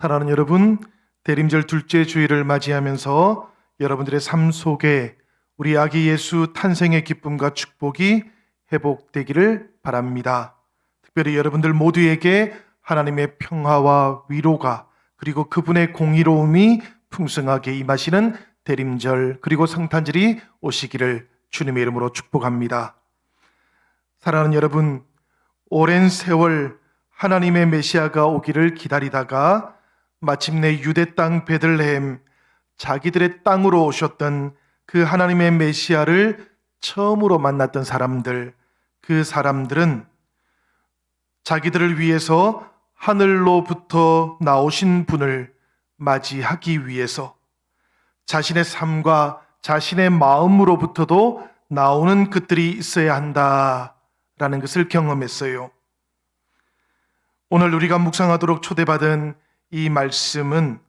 사랑하는 여러분, 대림절 둘째 주일을 맞이하면서 여러분들의 삶 속에 우리 아기 예수 탄생의 기쁨과 축복이 회복되기를 바랍니다. 특별히 여러분들 모두에게 하나님의 평화와 위로가 그리고 그분의 공의로움이 풍성하게 임하시는 대림절 그리고 성탄절이 오시기를 주님의 이름으로 축복합니다. 사랑하는 여러분, 오랜 세월 하나님의 메시아가 오기를 기다리다가 마침내 유대 땅 베들레헴, 자기들의 땅으로 오셨던 그 하나님의 메시아를 처음으로 만났던 사람들, 그 사람들은 자기들을 위해서 하늘로부터 나오신 분을 맞이하기 위해서 자신의 삶과 자신의 마음으로부터도 나오는 것들이 있어야 한다라는 것을 경험했어요. 오늘 우리가 묵상하도록 초대받은 이 말씀은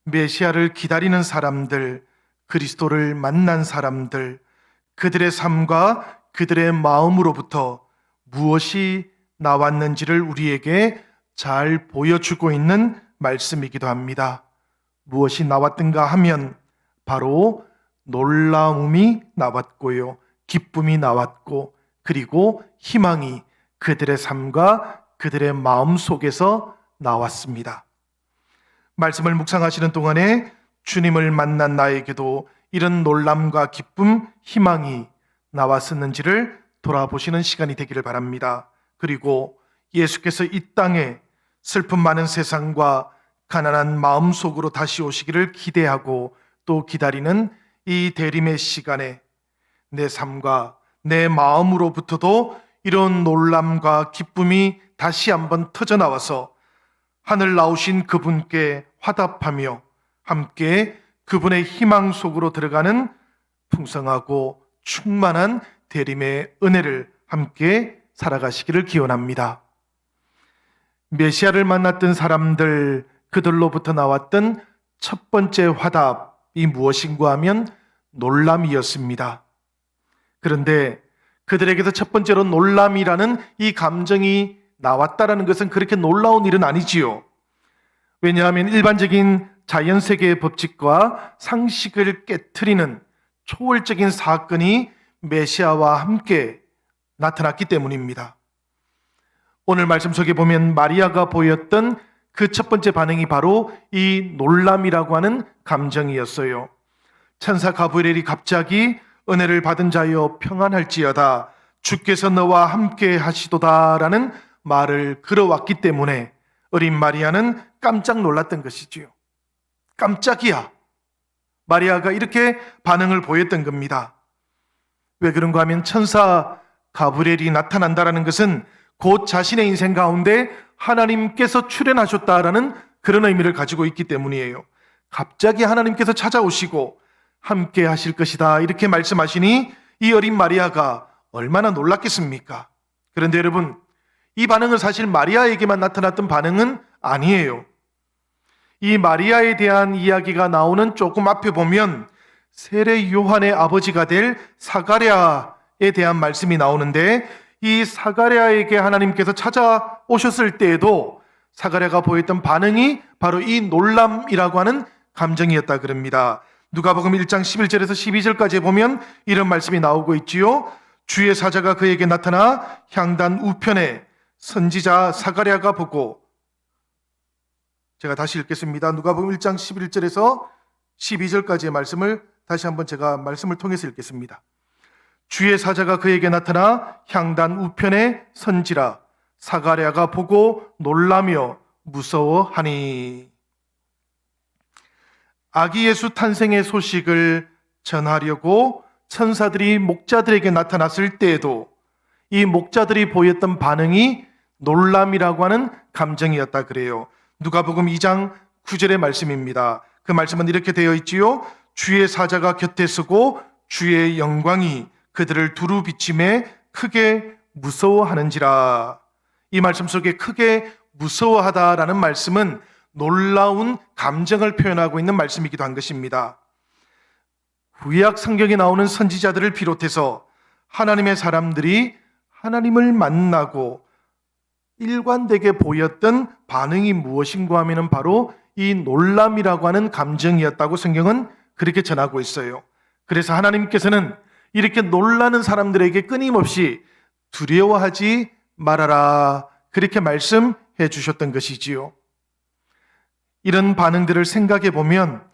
메시아를 기다리는 사람들, 그리스도를 만난 사람들, 그들의 삶과 그들의 마음으로부터 무엇이 나왔는지를 우리에게 잘 보여주고 있는 말씀이기도 합니다. 무엇이 나왔던가 하면 바로 놀라움이 나왔고요, 기쁨이 나왔고, 그리고 희망이 그들의 삶과 그들의 마음 속에서 나왔습니다. 말씀을 묵상하시는 동안에 주님을 만난 나에게도 이런 놀람과 기쁨, 희망이 나왔었는지를 돌아보시는 시간이 되기를 바랍니다. 그리고 예수께서 이 땅에 슬픔 많은 세상과 가난한 마음 속으로 다시 오시기를 기대하고 또 기다리는 이 대림의 시간에 내 삶과 내 마음으로부터도 이런 놀람과 기쁨이 다시 한번 터져나와서 하늘 나오신 그분께 화답하며 함께 그분의 희망 속으로 들어가는 풍성하고 충만한 대림의 은혜를 함께 살아가시기를 기원합니다. 메시아를 만났던 사람들, 그들로부터 나왔던 첫 번째 화답이 무엇인가 하면 놀람이었습니다. 그런데 그들에게서 첫 번째로 놀람이라는 이 감정이 나왔다라는 것은 그렇게 놀라운 일은 아니지요. 왜냐하면 일반적인 자연세계의 법칙과 상식을 깨트리는 초월적인 사건이 메시아와 함께 나타났기 때문입니다. 오늘 말씀 속에 보면 마리아가 보였던 그 첫 번째 반응이 바로 이 놀람이라고 하는 감정이었어요. 천사 가브리엘이 갑자기 은혜를 받은 자여 평안할지어다, 주께서 너와 함께 하시도다라는 말을 걸어왔기 때문에 어린 마리아는 깜짝 놀랐던 것이지요. 깜짝이야. 마리아가 이렇게 반응을 보였던 겁니다. 왜 그런가 하면 천사 가브리엘이 나타난다라는 것은 곧 자신의 인생 가운데 하나님께서 출현하셨다라는 그런 의미를 가지고 있기 때문이에요. 갑자기 하나님께서 찾아오시고 함께 하실 것이다 이렇게 말씀하시니 이 어린 마리아가 얼마나 놀랐겠습니까? 그런데 여러분, 이 반응은 사실 마리아에게만 나타났던 반응은 아니에요. 이 마리아에 대한 이야기가 나오는 조금 앞에 보면 세례 요한의 아버지가 될 사가랴에 대한 말씀이 나오는데, 이 사가랴에게 하나님께서 찾아오셨을 때에도 사가랴가 보였던 반응이 바로 이 놀람이라고 하는 감정이었다 그럽니다. 누가복음 1장 11절에서 12절까지 보면 이런 말씀이 나오고 있지요. 주의 사자가 그에게 나타나 향단 우편에 선지자 사가랴가 보고, 제가 다시 읽겠습니다. 누가복음 1장 11절에서 12절까지의 말씀을 다시 한번 제가 말씀을 통해서 읽겠습니다. 주의 사자가 그에게 나타나 향단 우편에 선지라 사가랴가 보고 놀라며 무서워하니. 아기 예수 탄생의 소식을 전하려고 천사들이 목자들에게 나타났을 때에도 이 목자들이 보였던 반응이 놀람이라고 하는 감정이었다 그래요. 누가복음 2장 9절의 말씀입니다. 그 말씀은 이렇게 되어 있지요. 주의 사자가 곁에 서고 주의 영광이 그들을 두루 비침에 크게 무서워하는지라. 이 말씀 속에 크게 무서워하다라는 말씀은 놀라운 감정을 표현하고 있는 말씀이기도 한 것입니다. 구약 성경에 나오는 선지자들을 비롯해서 하나님의 사람들이 하나님을 만나고 일관되게 보였던 반응이 무엇인가 하면 바로 이 놀람이라고 하는 감정이었다고 성경은 그렇게 전하고 있어요. 그래서 하나님께서는 이렇게 놀라는 사람들에게 끊임없이 두려워하지 말아라, 그렇게 말씀해 주셨던 것이지요. 이런 반응들을 생각해 보면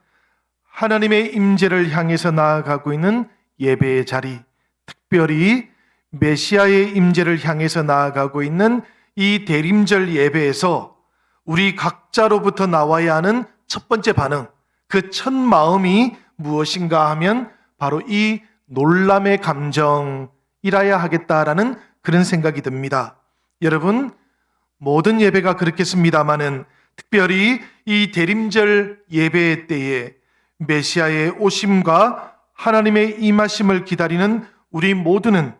하나님의 임재를 향해서 나아가고 있는 예배의 자리, 특별히 메시아의 임재를 향해서 나아가고 있는 이 대림절 예배에서 우리 각자로부터 나와야 하는 첫 번째 반응, 그 첫 마음이 무엇인가 하면 바로 이 놀람의 감정이라야 하겠다라는 그런 생각이 듭니다. 여러분, 모든 예배가 그렇겠습니다마는 특별히 이 대림절 예배의 때에 메시아의 오심과 하나님의 임하심을 기다리는 우리 모두는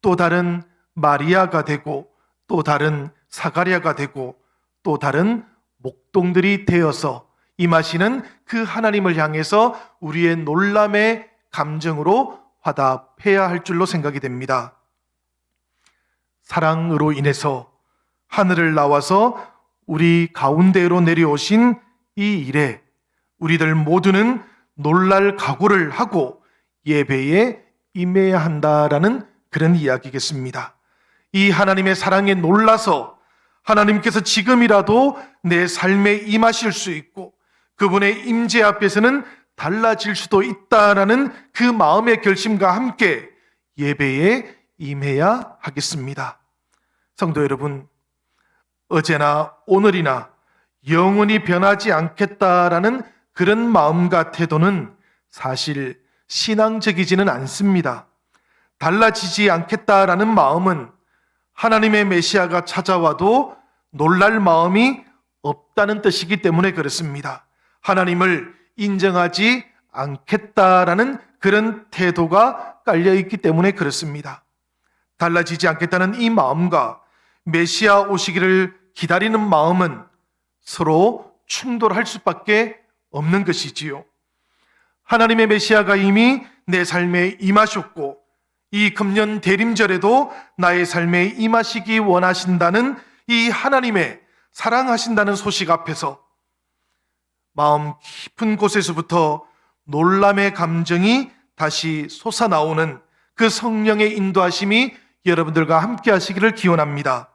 또 다른 마리아가 되고 또 다른 사가랴가 되고 또 다른 목동들이 되어서 임하시는 그 하나님을 향해서 우리의 놀람의 감정으로 화답해야 할 줄로 생각이 됩니다. 사랑으로 인해서 하늘을 나와서 우리 가운데로 내려오신 이 일에 우리들 모두는 놀랄 각오를 하고 예배에 임해야 한다라는 그런 이야기겠습니다. 이 하나님의 사랑에 놀라서 하나님께서 지금이라도 내 삶에 임하실 수 있고 그분의 임재 앞에서는 달라질 수도 있다라는 그 마음의 결심과 함께 예배에 임해야 하겠습니다. 성도 여러분, 어제나 오늘이나 영원히 변하지 않겠다라는 그런 마음과 태도는 사실 신앙적이지는 않습니다. 달라지지 않겠다라는 마음은 하나님의 메시아가 찾아와도 놀랄 마음이 없다는 뜻이기 때문에 그렇습니다. 하나님을 인정하지 않겠다라는 그런 태도가 깔려있기 때문에 그렇습니다. 달라지지 않겠다는 이 마음과 메시아 오시기를 기다리는 마음은 서로 충돌할 수밖에 없는 것이지요. 하나님의 메시아가 이미 내 삶에 임하셨고 이 금년 대림절에도 나의 삶에 임하시기 원하신다는 이 하나님의 사랑하신다는 소식 앞에서 마음 깊은 곳에서부터 놀람의 감정이 다시 솟아나오는 그 성령의 인도하심이 여러분들과 함께 하시기를 기원합니다.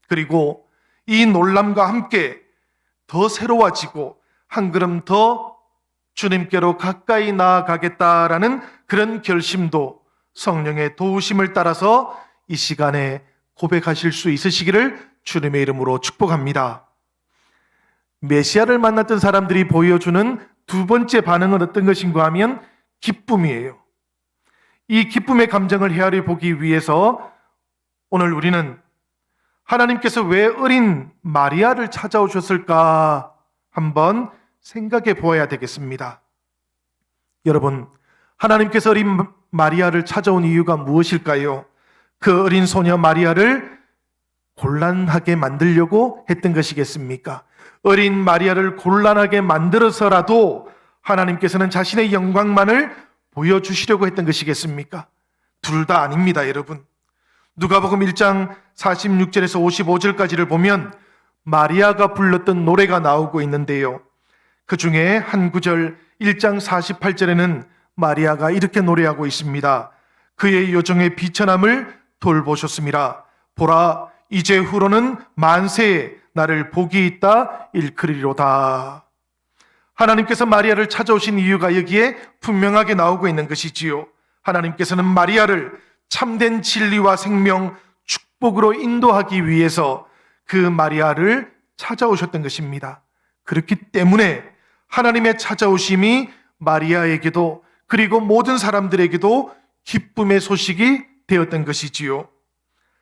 그리고 이 놀람과 함께 더 새로워지고 한 걸음 더 주님께로 가까이 나아가겠다라는 그런 결심도 성령의 도우심을 따라서 이 시간에 고백하실 수 있으시기를 주님의 이름으로 축복합니다. 메시아를 만났던 사람들이 보여주는 두 번째 반응은 어떤 것인가 하면 기쁨이에요. 이 기쁨의 감정을 헤아려 보기 위해서 오늘 우리는 하나님께서 왜 어린 마리아를 찾아오셨을까 한번 생각해 보아야 되겠습니다. 여러분, 하나님께서 어린 마리아를 찾아온 이유가 무엇일까요? 그 어린 소녀 마리아를 곤란하게 만들려고 했던 것이겠습니까? 어린 마리아를 곤란하게 만들어서라도 하나님께서는 자신의 영광만을 보여주시려고 했던 것이겠습니까? 둘 다 아닙니다, 여러분. 누가복음 1장 46절에서 55절까지를 보면 마리아가 불렀던 노래가 나오고 있는데요. 그 중에 한 구절 1장 48절에는 마리아가 이렇게 노래하고 있습니다. 그의 요정의 비천함을 돌보셨습니다. 보라, 이제 후로는 만세에 나를 복이 있다 일컬으리로다. 하나님께서 마리아를 찾아오신 이유가 여기에 분명하게 나오고 있는 것이지요. 하나님께서는 마리아를 참된 진리와 생명, 축복으로 인도하기 위해서 그 마리아를 찾아오셨던 것입니다. 그렇기 때문에 하나님의 찾아오심이 마리아에게도 그리고 모든 사람들에게도 기쁨의 소식이 되었던 것이지요.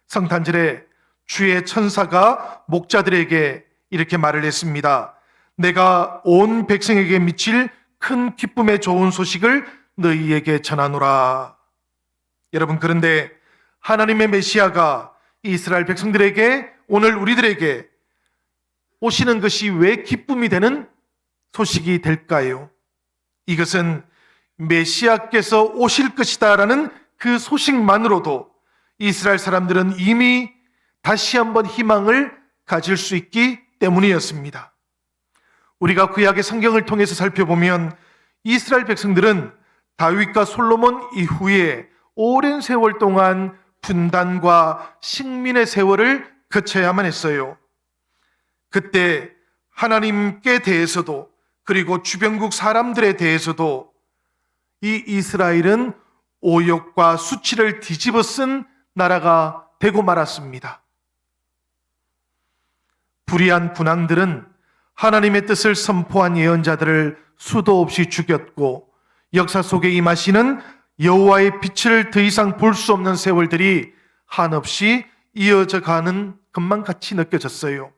성탄절에 주의 천사가 목자들에게 이렇게 말을 했습니다. 내가 온 백성에게 미칠 큰 기쁨의 좋은 소식을 너희에게 전하노라. 여러분, 그런데 하나님의 메시아가 이스라엘 백성들에게 오늘 우리들에게 오시는 것이 왜 기쁨이 되는 소식이 될까요? 이것은 메시아께서 오실 것이다라는 그 소식만으로도 이스라엘 사람들은 이미 다시 한번 희망을 가질 수 있기 때문이었습니다. 우리가 구약의 성경을 통해서 살펴보면 이스라엘 백성들은 다윗과 솔로몬 이후에 오랜 세월 동안 분단과 식민의 세월을 거쳐야만 했어요. 그때 하나님께 대해서도 그리고 주변국 사람들에 대해서도 이 이스라엘은 오욕과 수치를 뒤집어 쓴 나라가 되고 말았습니다. 불의한 군왕들은 하나님의 뜻을 선포한 예언자들을 수도 없이 죽였고 역사 속에 임하시는 여호와의 빛을 더 이상 볼 수 없는 세월들이 한없이 이어져 가는 것만 같이 느껴졌어요.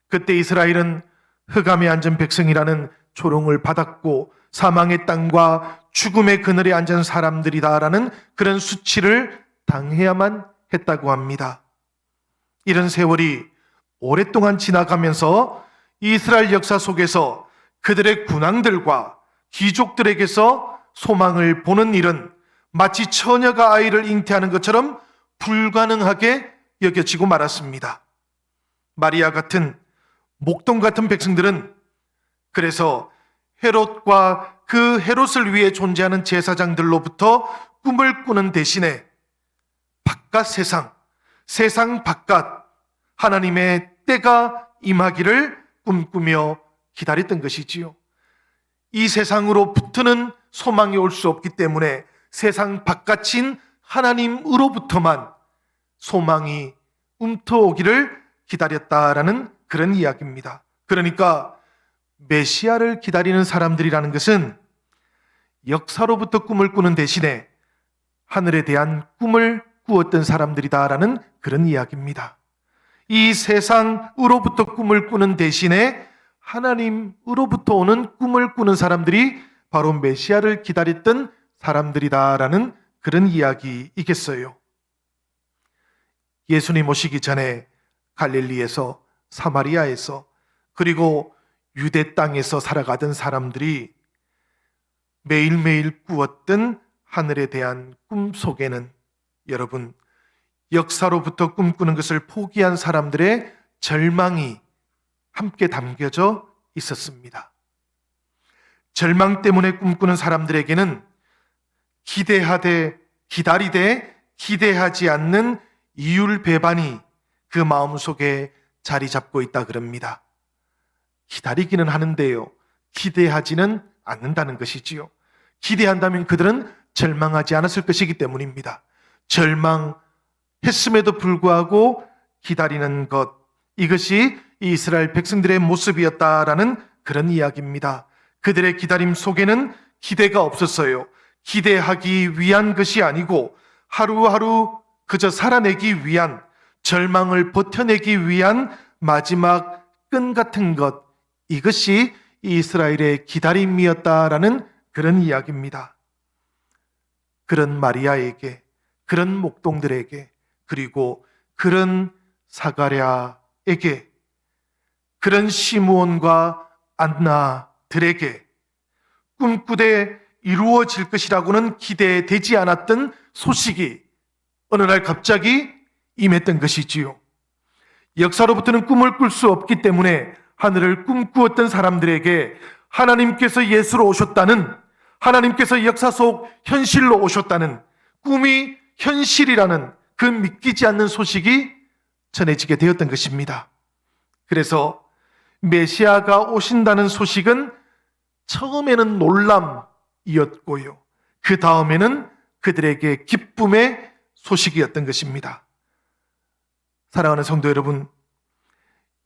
그때 이스라엘은 흑암에 앉은 백성이라는 조롱을 받았고 사망의 땅과 죽음의 그늘에 앉은 사람들이다라는 그런 수치를 당해야만 했다고 합니다. 이런 세월이 오랫동안 지나가면서 이스라엘 역사 속에서 그들의 군왕들과 귀족들에게서 소망을 보는 일은 마치 처녀가 아이를 잉태하는 것처럼 불가능하게 여겨지고 말았습니다. 마리아 같은 목동 같은 백성들은 그래서 헤롯과 그 헤롯을 위해 존재하는 제사장들로부터 꿈을 꾸는 대신에 바깥 세상 바깥 하나님의 때가 임하기를 꿈꾸며 기다렸던 것이지요. 이 세상으로부터는 소망이 올 수 없기 때문에 세상 바깥인 하나님으로부터만 소망이 움트오기를 기다렸다라는 그런 이야기입니다. 그러니까 메시아를 기다리는 사람들이라는 것은 역사로부터 꿈을 꾸는 대신에 하늘에 대한 꿈을 꾸었던 사람들이다라는 그런 이야기입니다. 이 세상으로부터 꿈을 꾸는 대신에 하나님으로부터 오는 꿈을 꾸는 사람들이 바로 메시아를 기다렸던 사람들이다라는 그런 이야기이겠어요. 예수님 오시기 전에 갈릴리에서 사마리아에서 그리고 유대 땅에서 살아가던 사람들이 매일매일 꾸었던 하늘에 대한 꿈 속에는 여러분 역사로부터 꿈꾸는 것을 포기한 사람들의 절망이 함께 담겨져 있었습니다. 절망 때문에 꿈꾸는 사람들에게는 기대하되 기다리되 기대하지 않는 이율배반이 그 마음속에 자리 잡고 있다 그럽니다. 기다리기는 하는데요, 기대하지는 않는다는 것이지요. 기대한다면 그들은 절망하지 않았을 것이기 때문입니다. 절망했음에도 불구하고 기다리는 것, 이것이 이스라엘 백성들의 모습이었다라는 그런 이야기입니다. 그들의 기다림 속에는 기대가 없었어요. 기대하기 위한 것이 아니고 하루하루 그저 살아내기 위한, 절망을 버텨내기 위한 마지막 끈 같은 것, 이것이 이스라엘의 기다림이었다라는 그런 이야기입니다. 그런 마리아에게, 그런 목동들에게, 그리고 그런 사가랴에게, 그런 시므온과 안나들에게 꿈꾸되 이루어질 것이라고는 기대되지 않았던 소식이 어느 날 갑자기 임했던 것이지요. 역사로부터는 꿈을 꿀 수 없기 때문에 하늘을 꿈꾸었던 사람들에게 하나님께서 예수로 오셨다는, 하나님께서 역사 속 현실로 오셨다는, 꿈이 현실이라는 그 믿기지 않는 소식이 전해지게 되었던 것입니다. 그래서 메시아가 오신다는 소식은 처음에는 놀람이었고요, 그 다음에는 그들에게 기쁨의 소식이었던 것입니다. 사랑하는 성도 여러분,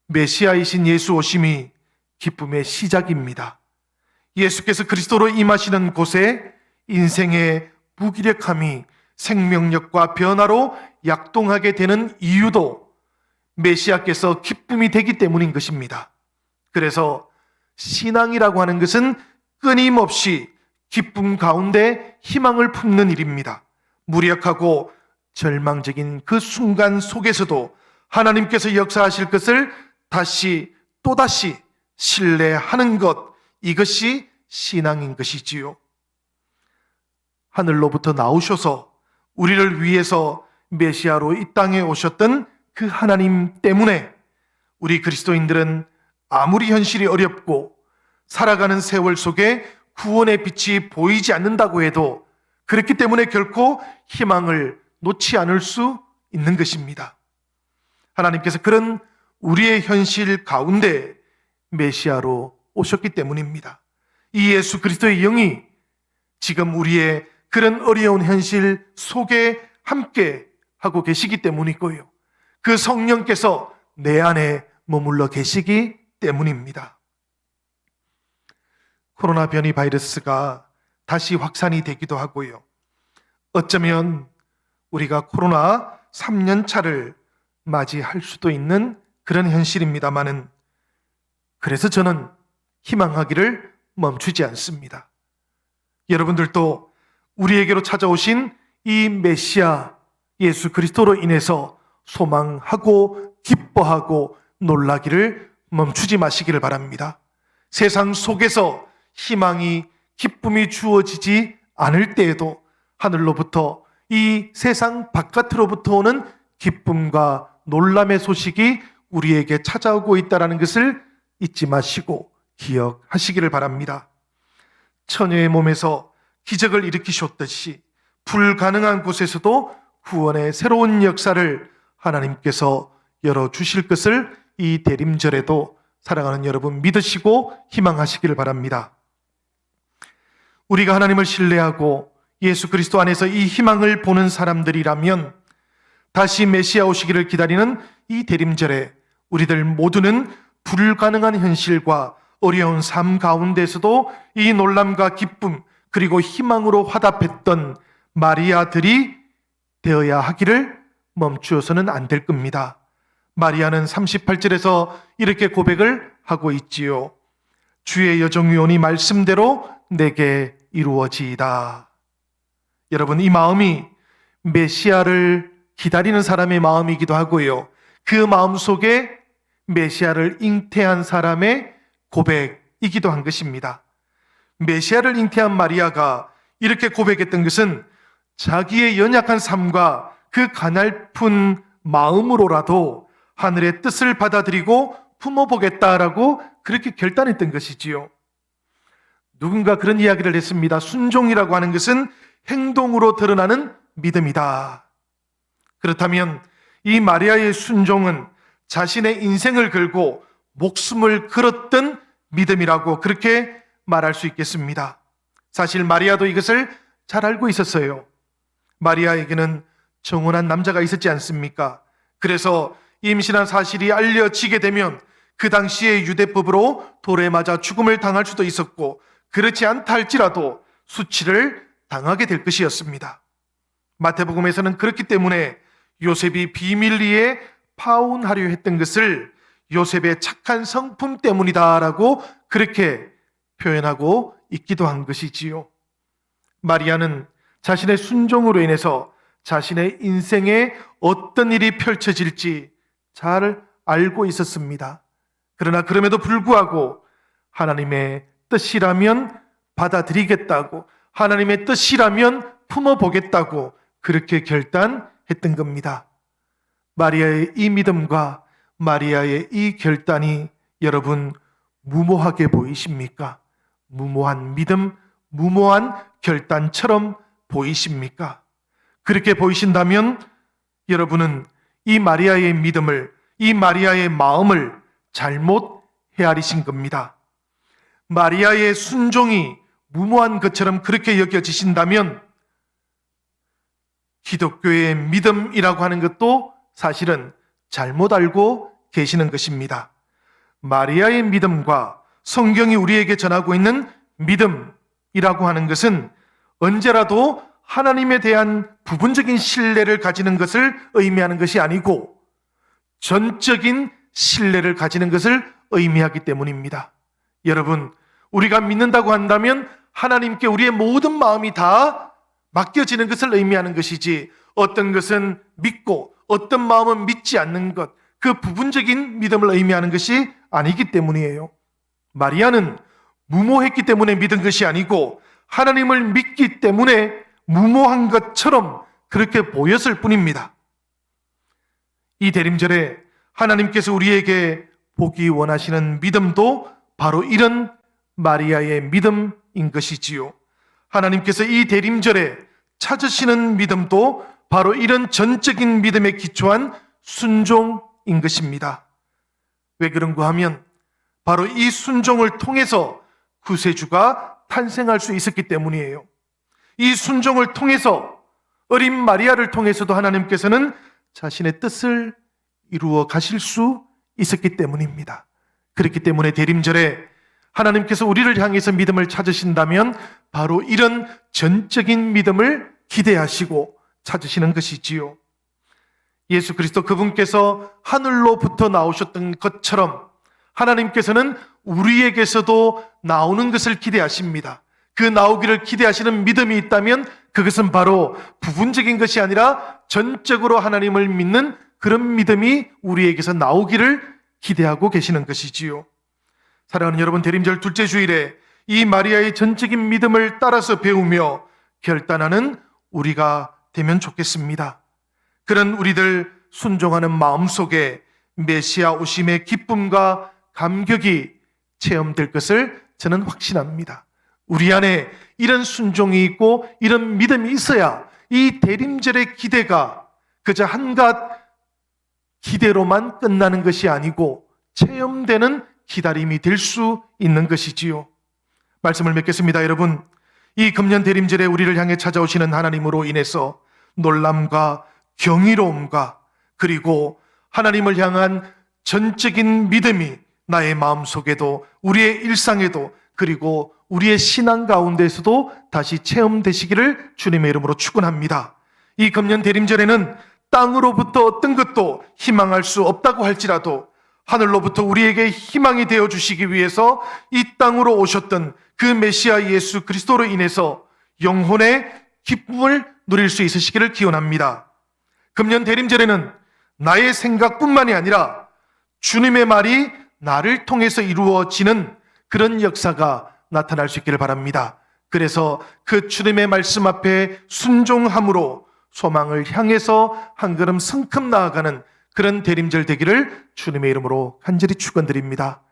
메시아이신 예수 오심이 기쁨의 시작입니다. 예수께서 그리스도로 임하시는 곳에 인생의 무기력함이 생명력과 변화로 약동하게 되는 이유도 메시아께서 기쁨이 되기 때문인 것입니다. 그래서 신앙이라고 하는 것은 끊임없이 기쁨 가운데 희망을 품는 일입니다. 무력하고 절망적인 그 순간 속에서도 하나님께서 역사하실 것을 다시 또다시 신뢰하는 것, 이것이 신앙인 것이지요. 하늘로부터 나오셔서 우리를 위해서 메시아로 이 땅에 오셨던 그 하나님 때문에 우리 그리스도인들은 아무리 현실이 어렵고 살아가는 세월 속에 구원의 빛이 보이지 않는다고 해도 그렇기 때문에 결코 희망을 놓지 않을 수 있는 것입니다. 하나님께서 그런 우리의 현실 가운데 메시아로 오셨기 때문입니다. 이 예수 그리스도의 영이 지금 우리의 그런 어려운 현실 속에 함께 하고 계시기 때문이고요. 그 성령께서 내 안에 머물러 계시기 때문입니다. 코로나 변이 바이러스가 다시 확산이 되기도 하고요. 어쩌면 우리가 코로나 3년 차를 맞이할 수도 있는 그런 현실입니다만은, 그래서 저는 희망하기를 멈추지 않습니다. 여러분들도 우리에게로 찾아오신 이 메시아 예수 그리스도로 인해서 소망하고 기뻐하고 놀라기를 멈추지 마시기를 바랍니다. 세상 속에서 희망이, 기쁨이 주어지지 않을 때에도 하늘로부터 이 세상 바깥으로부터 오는 기쁨과 놀람의 소식이 우리에게 찾아오고 있다는 것을 잊지 마시고 기억하시기를 바랍니다. 처녀의 몸에서 기적을 일으키셨듯이 불가능한 곳에서도 구원의 새로운 역사를 하나님께서 열어주실 것을 이 대림절에도 사랑하는 여러분 믿으시고 희망하시기를 바랍니다. 우리가 하나님을 신뢰하고 예수 그리스도 안에서 이 희망을 보는 사람들이라면 다시 메시아 오시기를 기다리는 이 대림절에 우리들 모두는 불가능한 현실과 어려운 삶 가운데서도 이 놀람과 기쁨 그리고 희망으로 화답했던 마리아들이 되어야 하기를 멈추어서는 안 될 겁니다. 마리아는 38절에서 이렇게 고백을 하고 있지요. 주의 여종위원이 말씀대로 내게 이루어지이다. 여러분, 이 마음이 메시아를 기다리는 사람의 마음이기도 하고요. 그 마음 속에 메시아를 잉태한 사람의 고백이기도 한 것입니다. 메시아를 잉태한 마리아가 이렇게 고백했던 것은 자기의 연약한 삶과 그 가냘픈 마음으로라도 하늘의 뜻을 받아들이고 품어보겠다라고 그렇게 결단했던 것이지요. 누군가 그런 이야기를 했습니다. 순종이라고 하는 것은 행동으로 드러나는 믿음이다. 그렇다면 이 마리아의 순종은 자신의 인생을 걸고 목숨을 걸었던 믿음이라고 그렇게 말할 수 있겠습니다. 사실 마리아도 이것을 잘 알고 있었어요. 마리아에게는 정혼한 남자가 있었지 않습니까? 그래서 임신한 사실이 알려지게 되면 그 당시의 유대법으로 돌에 맞아 죽음을 당할 수도 있었고, 그렇지 않다 할지라도 수치를 당하게 될 것이었습니다. 마태복음에서는 그렇기 때문에 요셉이 비밀리에 파혼하려 했던 것을 요셉의 착한 성품 때문이다라고 그렇게 표현하고 있기도 한 것이지요. 마리아는 자신의 순종으로 인해서 자신의 인생에 어떤 일이 펼쳐질지 잘 알고 있었습니다. 그러나 그럼에도 불구하고 하나님의 뜻이라면 받아들이겠다고, 하나님의 뜻이라면 품어보겠다고 그렇게 결단했던 겁니다. 마리아의 이 믿음과 마리아의 이 결단이 여러분 무모하게 보이십니까? 무모한 믿음, 무모한 결단처럼 보이십니까? 그렇게 보이신다면 여러분은 이 마리아의 믿음을, 이 마리아의 마음을 잘못 헤아리신 겁니다. 마리아의 순종이 무모한 것처럼 그렇게 여겨지신다면 기독교의 믿음이라고 하는 것도 사실은 잘못 알고 계시는 것입니다. 마리아의 믿음과 성경이 우리에게 전하고 있는 믿음이라고 하는 것은 언제라도 하나님에 대한 부분적인 신뢰를 가지는 것을 의미하는 것이 아니고 전적인 신뢰를 가지는 것을 의미하기 때문입니다. 여러분, 우리가 믿는다고 한다면 하나님께 우리의 모든 마음이 다 맡겨지는 것을 의미하는 것이지, 어떤 것은 믿고 어떤 마음은 믿지 않는 것, 그 부분적인 믿음을 의미하는 것이 아니기 때문이에요. 마리아는 무모했기 때문에 믿은 것이 아니고 하나님을 믿기 때문에 무모한 것처럼 그렇게 보였을 뿐입니다. 이 대림절에 하나님께서 우리에게 보기 원하시는 믿음도 바로 이런 마리아의 믿음인 것이지요. 하나님께서 이 대림절에 찾으시는 믿음도 바로 이런 전적인 믿음에 기초한 순종인 것입니다. 왜 그런가 하면 바로 이 순종을 통해서 구세주가 탄생할 수 있었기 때문이에요. 이 순종을 통해서 어린 마리아를 통해서도 하나님께서는 자신의 뜻을 이루어 가실 수 있었기 때문입니다. 그렇기 때문에 대림절에 하나님께서 우리를 향해서 믿음을 찾으신다면 바로 이런 전적인 믿음을 기대하시고 찾으시는 것이지요. 예수 그리스도 그분께서 하늘로부터 나오셨던 것처럼 하나님께서는 우리에게서도 나오는 것을 기대하십니다. 그 나오기를 기대하시는 믿음이 있다면 그것은 바로 부분적인 것이 아니라 전적으로 하나님을 믿는 그런 믿음이 우리에게서 나오기를 기대하고 계시는 것이지요. 사랑하는 여러분, 대림절 둘째 주일에 이 마리아의 전적인 믿음을 따라서 배우며 결단하는 우리가 되면 좋겠습니다. 그런 우리들 순종하는 마음속에 메시아 오심의 기쁨과 감격이 체험될 것을 저는 확신합니다. 우리 안에 이런 순종이 있고 이런 믿음이 있어야 이 대림절의 기대가 그저 한갓 기대로만 끝나는 것이 아니고 체험되는 기다림이 될 수 있는 것이지요. 말씀을 맺겠습니다. 여러분, 이 금년 대림절에 우리를 향해 찾아오시는 하나님으로 인해서 놀람과 경이로움과 그리고 하나님을 향한 전적인 믿음이 나의 마음속에도 우리의 일상에도 그리고 우리의 신앙 가운데에서도 다시 체험되시기를 주님의 이름으로 축원합니다. 이 금년 대림절에는 땅으로부터 어떤 것도 희망할 수 없다고 할지라도 하늘로부터 우리에게 희망이 되어 주시기 위해서 이 땅으로 오셨던 그 메시아 예수 그리스도로 인해서 영혼의 기쁨을 누릴 수 있으시기를 기원합니다. 금년 대림절에는 나의 생각뿐만이 아니라 주님의 말이 나를 통해서 이루어지는 그런 역사가 나타날 수 있기를 바랍니다. 그래서 그 주님의 말씀 앞에 순종함으로 소망을 향해서 한 걸음 성큼 나아가는 그런 대림절 되기를 주님의 이름으로 간절히 축원드립니다.